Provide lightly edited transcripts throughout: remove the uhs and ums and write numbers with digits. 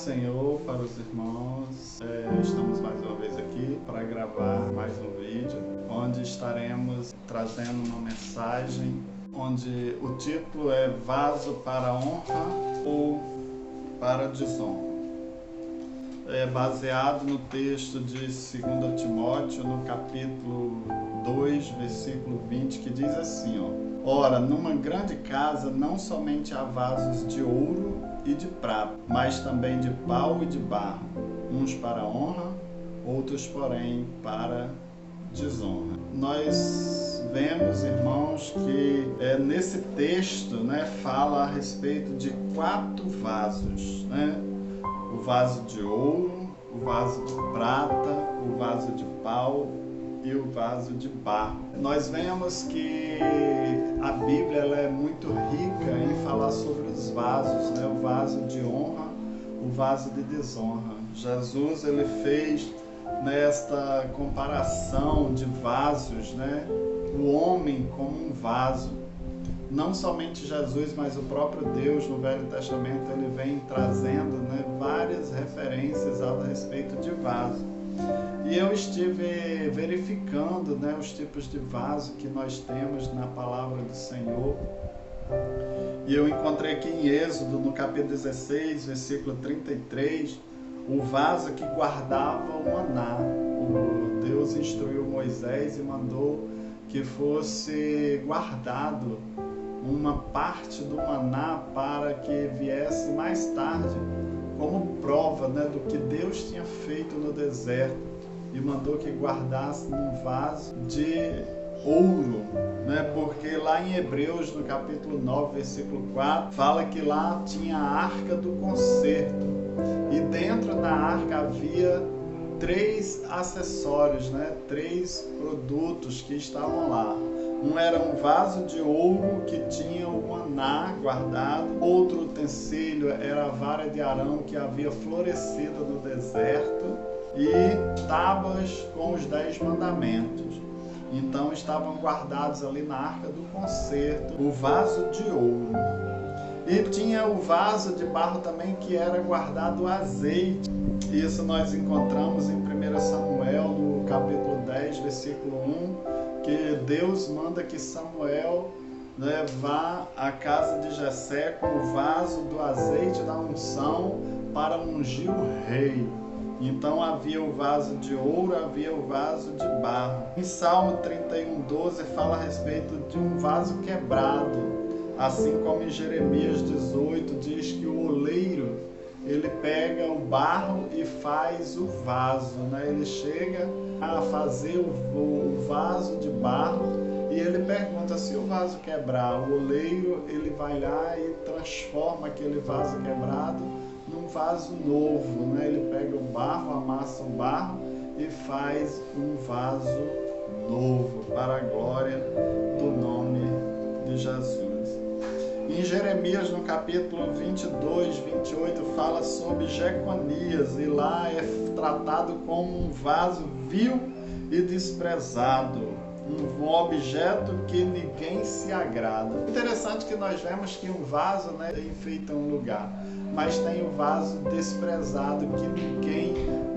Senhor para os irmãos. Estamos mais uma vez aqui para gravar mais um vídeo, onde estaremos trazendo uma mensagem, onde o título é Vaso para honra ou para desonra. É baseado no texto de 2 Timóteo, no capítulo 2, versículo 20, que diz assim, Ora, numa grande casa não somente há vasos de ouro e de prata, mas também de pau e de barro, uns para honra, outros, porém, para desonra. Nós vemos, irmãos, que nesse texto fala a respeito de 4 vasos, o vaso de ouro, o vaso de prata, o vaso de pau e o vaso de barro. Nós vemos que a Bíblia ela é muito rica em falar sobre os vasos, o vaso de honra, o vaso de desonra. Jesus ele fez nesta comparação de vasos, o homem como um vaso. Não somente Jesus, mas o próprio Deus no Velho Testamento ele vem trazendo várias referências a respeito de vaso. E eu estive verificando os tipos de vaso que nós temos na palavra do Senhor. E eu encontrei aqui em Êxodo, no capítulo 16, versículo 33, o vaso que guardava o maná. O Deus instruiu Moisés e mandou que fosse guardado uma parte do maná para que viesse mais tarde como prova do que Deus tinha feito no deserto, e mandou que guardasse num vaso de ouro, porque lá em Hebreus, no capítulo 9, versículo 4, fala que lá tinha a arca do concerto, e dentro da arca havia 3 acessórios, 3 produtos que estavam lá. Um era um vaso de ouro que tinha o maná guardado. Outro utensílio era a vara de Arão que havia florescido no deserto. E tábuas com os 10 mandamentos. Então estavam guardados ali na arca do concerto o vaso de ouro. E tinha o vaso de barro também que era guardado o azeite. Isso nós encontramos em 1 Samuel, no capítulo 10, versículo 1, que Deus manda que Samuel vá à casa de Jessé com o vaso do azeite da unção para ungir o rei. Então havia o vaso de ouro, havia o vaso de barro. Em Salmo 31:12 fala a respeito de um vaso quebrado, assim como em Jeremias 18 diz que o oleiro ele pega o barro e faz o vaso, ele chega a fazer o vaso de barro e ele pergunta se o vaso quebrar, o oleiro ele vai lá e transforma aquele vaso quebrado num vaso novo, ele pega o barro, amassa o barro e faz um vaso novo para a glória do nome de Jesus. Em Jeremias, no capítulo 22, 28, fala sobre Jeconias, e lá é tratado como um vaso vil e desprezado, um objeto que ninguém se agrada. Interessante que nós vemos que um vaso enfeita um lugar, mas tem o vaso desprezado que ninguém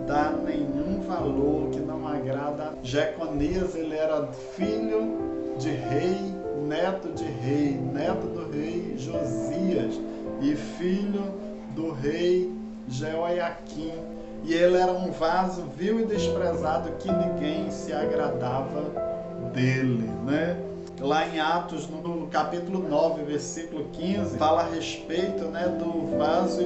dá nenhum valor, que não agrada. Jeconias, ele era filho de rei, neto de rei, neto do rei Josias e filho do rei Jeoiaquim. E ele era um vaso vil e desprezado que ninguém se agradava dele, Lá em Atos, no capítulo 9, versículo 15, fala a respeito do vaso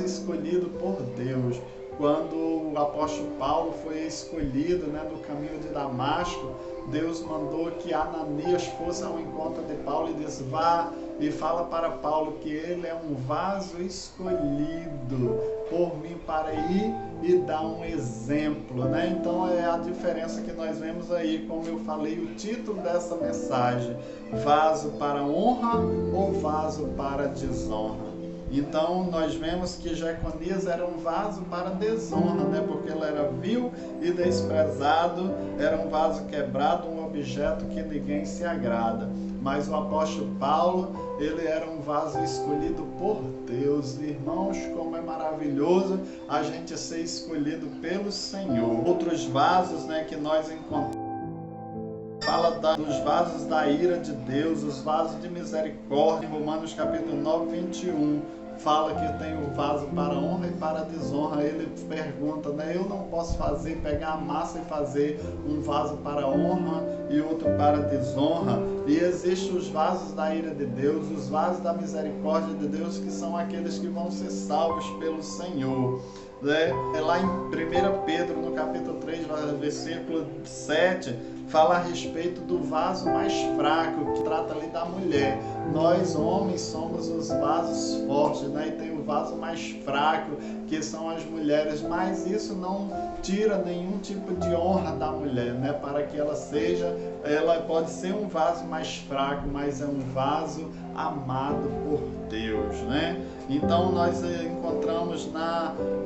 escolhido por Deus. Quando o apóstolo Paulo foi escolhido no caminho de Damasco, Deus mandou que Ananias fosse ao encontro de Paulo e disse: vá e fala para Paulo que ele é um vaso escolhido por mim para ir e dar um exemplo, Então é a diferença que nós vemos aí, como eu falei, o título dessa mensagem: vaso para honra ou vaso para desonra. Então nós vemos que Jeconias era um vaso para desonra, né? Porque ele era vil e desprezado, era um vaso quebrado, um objeto que ninguém se agrada. Mas o apóstolo Paulo, ele era um vaso escolhido por Deus. Irmãos, como é maravilhoso a gente ser escolhido pelo Senhor. Outros vasos, né, que nós encontramos, fala dos vasos da ira de Deus, os vasos de misericórdia. Em Romanos capítulo 9, 21, fala que tem o vaso para honra e para desonra. Ele pergunta, né? Eu não posso pegar a massa e fazer um vaso para honra e outro para desonra. E existem os vasos da ira de Deus, os vasos da misericórdia de Deus, que são aqueles que vão ser salvos pelo Senhor. Lá em 1 Pedro, no capítulo 3, versículo 7, fala a respeito do vaso mais fraco, que trata ali da mulher. Nós, homens, somos os vasos fortes, né? E tem o vaso mais fraco, que são as mulheres, mas isso não tira nenhum tipo de honra da mulher, né? Para que ela pode ser um vaso mais fraco, mas é um vaso amado por Deus, né? Então nós encontramos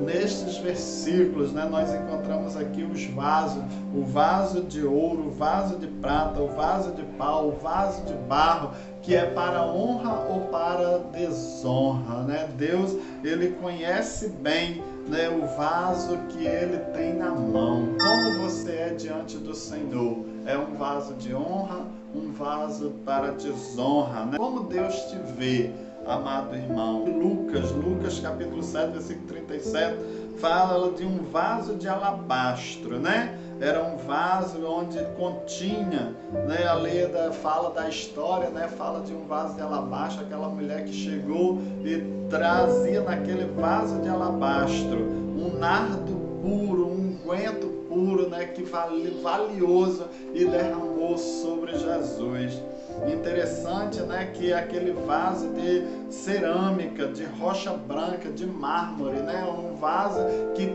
nestes versículos, né, nós encontramos aqui os vasos, o vaso de ouro, o vaso de prata, o vaso de pau, o vaso de barro, que é para honra ou para desonra, né? Deus, ele conhece bem, né, o vaso que ele tem na mão. Como você é diante do Senhor? É um vaso de honra, um vaso para desonra, né? Como Deus te vê, amado irmão? Lucas capítulo 7, versículo 37, fala de um vaso de alabastro, né? Era um vaso onde continha, né? Fala da história, né? Fala de um vaso de alabastro, aquela mulher que chegou e trazia naquele vaso de alabastro um nardo puro, um unguento puro, né? Que valioso, e derramou sobre Jesus. Interessante, né, que aquele vaso de cerâmica, de rocha branca, de mármore, né, um vaso que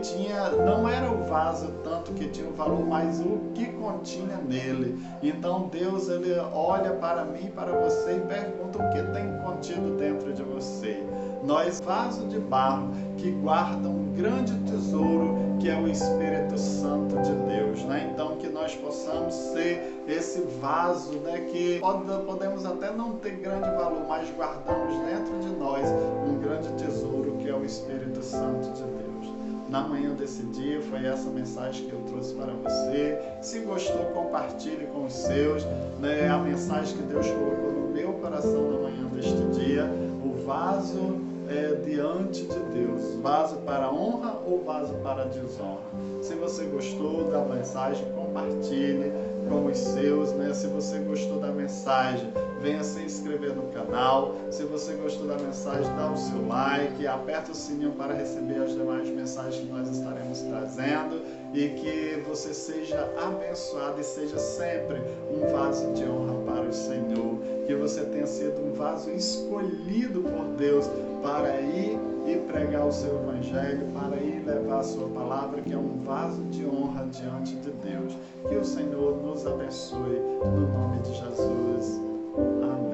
não era o vaso tanto que tinha o valor, mas o que continha nele. Então Deus, ele olha para mim, para você e pergunta o que tem contido dentro de você. Nós, vaso de barro que guarda um grande tesouro, que é o Espírito Santo de Deus, né? Então que nós possamos ser esse vaso, né, que podemos até não ter grande valor, mas guardamos dentro de nós um grande tesouro, que é o Espírito Santo de Deus. Na manhã desse dia, foi essa mensagem que eu trouxe para você. Se gostou, compartilhe com os seus, né? A mensagem que Deus colocou no meu coração na manhã deste dia, o vaso diante de Deus, vaso para honra ou vaso para desonra. Se você gostou da mensagem, compartilhe com os seus, né? Se você gostou da mensagem, venha se inscrever no canal. Se você gostou da mensagem, dá o seu like, aperta o sininho para receber as demais mensagens que nós estaremos trazendo, e que você seja abençoado e seja sempre um vaso de honra para o Senhor, que você tenha sido um vaso escolhido por Deus para ir e pregar o seu evangelho, para ir levar a sua palavra, que é um vaso de honra diante de Deus. Que o Senhor nos abençoe, no nome de Jesus. Amém.